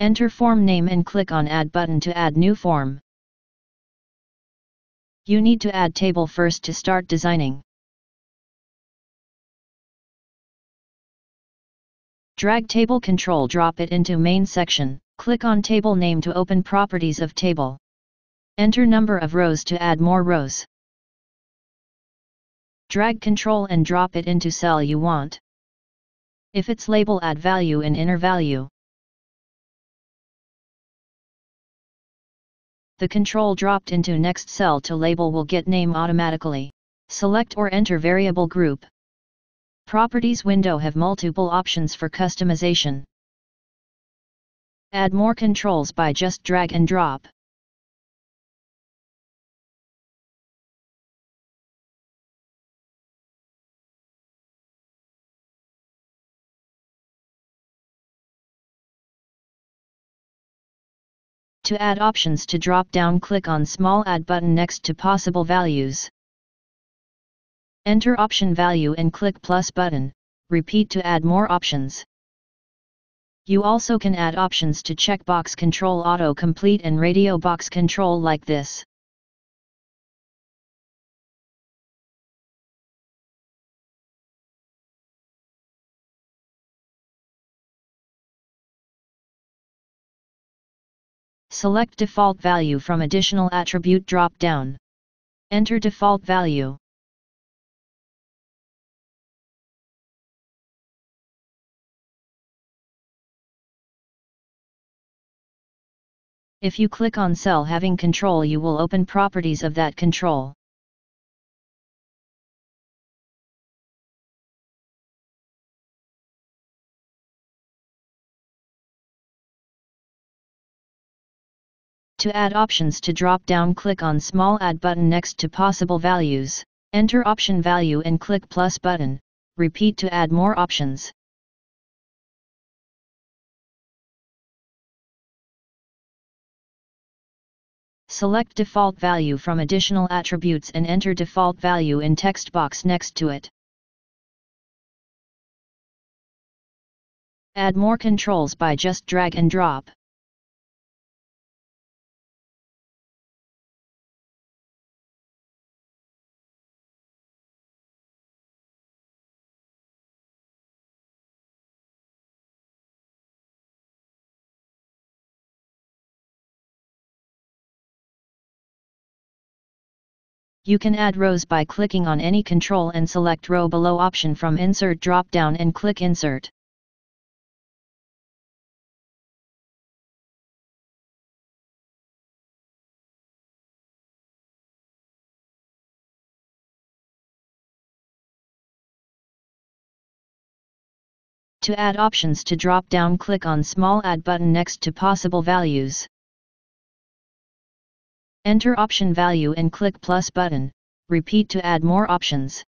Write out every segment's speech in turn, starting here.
Enter form name and click on Add button to add new form. You need to add table first to start designing. Drag table control, drop it into main section. Click on table name to open properties of table. Enter number of rows to add more rows. Drag control and drop it into cell you want. If it's label, add value in inner value. The control dropped into next cell to label will get name automatically. Select or enter variable group. Properties window have multiple options for customization. Add more controls by just drag and drop. To add options to drop down, click on small add button next to possible values. Enter option value and click plus button. Repeat to add more options. You also can add options to checkbox control, auto-complete and radio box control like this. Select default value from additional attribute drop down. Enter default value. If you click on cell having control, you will open properties of that control. To add options to drop down, click on small add button next to possible values. Enter option value and click plus button. Repeat to add more options. Select default value from additional attributes and enter default value in text box next to it. Add more controls by just drag and drop. You can add rows by clicking on any control and select row below option from insert drop down and click insert. To add options to drop down, click on small add button next to possible values. Enter option value and click plus button. Repeat to add more options.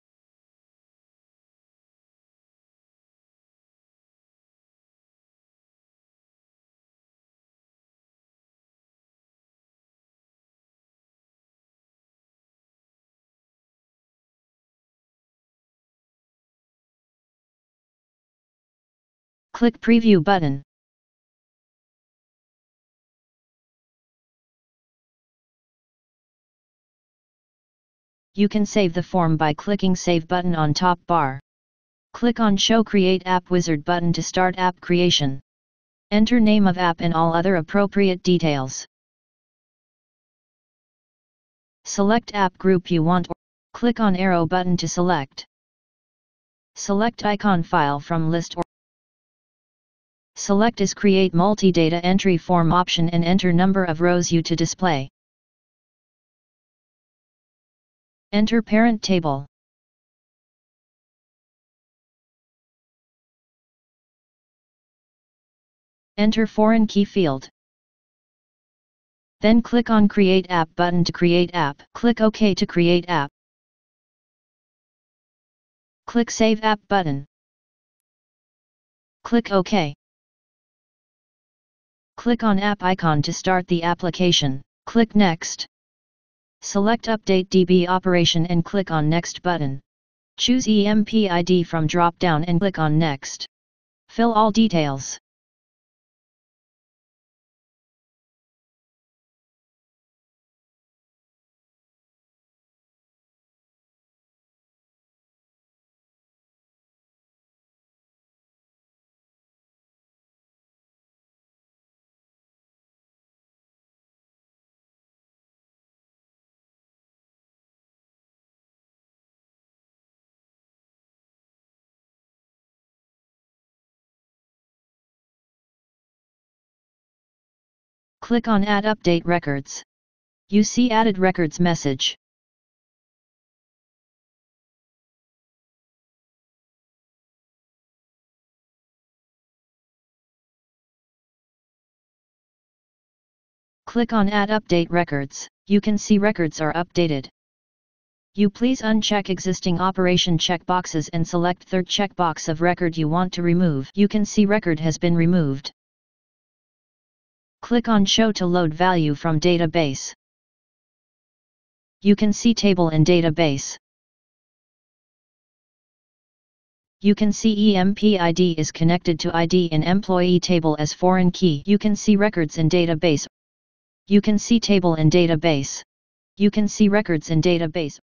Click preview button. You can save the form by clicking Save button on top bar. Click on Show Create App Wizard button to start app creation. Enter name of app and all other appropriate details. Select app group you want or click on arrow button to select. Select icon file from list or select as create multi-data entry form option and enter number of rows you to display. Enter parent table. Enter foreign key field. Then click on Create App button to create app. Click OK to create app. Click Save App button. Click OK. Click on App icon to start the application. Click Next. Select Update DB operation and click on Next button. Choose EMP-ID from drop down and click on Next. Fill all details. Click on Add Update Records. You see Added Records message. Click on Add Update Records. You can see records are updated. You please uncheck existing operation checkboxes and select third checkbox of record you want to remove. You can see record has been removed. Click on Show to load value from database. You can see table in database. You can see EMP-ID is connected to ID in employee table as foreign key. You can see records in database. You can see table in database. You can see records in database.